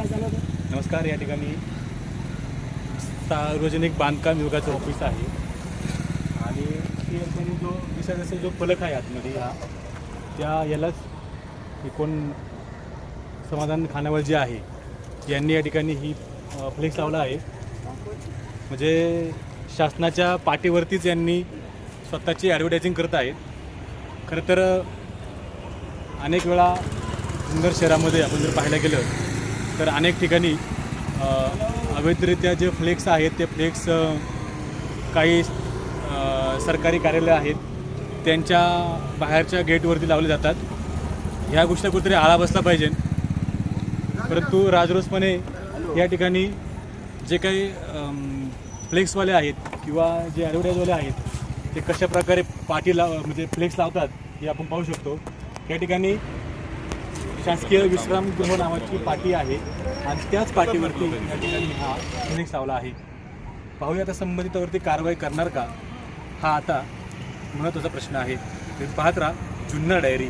काय झालं होतं? नमस्कार. या ठिकाणी सार्वजनिक बांधकाम विभागाचं ऑफिस आहे आणि या ठिकाणी जो दिसत जो फलक आहे आतमध्ये यालाच कोण समाधान खानावळ आहे यांनी या ठिकाणी ही फ्लेक्स लावला आहे. म्हणजे शासनाच्या पाठीवरतीच यांनी स्वतःची ॲडव्हर्टायझिंग करत आहेत. खरं तर अनेक वेळा जुन्नर शहरामध्ये आपण जर पाहायला गेलं तर अनेक ठिकाणी अवैधरित्या जे फ्लेक्स आहेत ते फ्लेक्स काही सरकारी कार्यालय आहेत त्यांच्या बाहेरच्या गेटवरती लावले जातात. ह्या गोष्टी कुठेतरी आळा बसला पाहिजे. परंतु राजरोसपणे या ठिकाणी जे काही फ्लेक्सवाले आहेत किंवा जे ॲडव्हर्टाईजवाले आहेत ते कशाप्रकारे म्हणजे फ्लेक्स लावतात हे आपण पाहू शकतो. या ठिकाणी शासकीय विश्रामगृह नावाची पाटी आहे आणि त्याच पाटीवरती या ठिकाणी हा फ्लेक्स लावला आहे. पाहूया आता संबंधितावरती कारवाई करणार का, हा आता महत्त्वाचा प्रश्न आहे. पाहत राहा जुन्नर डायरी.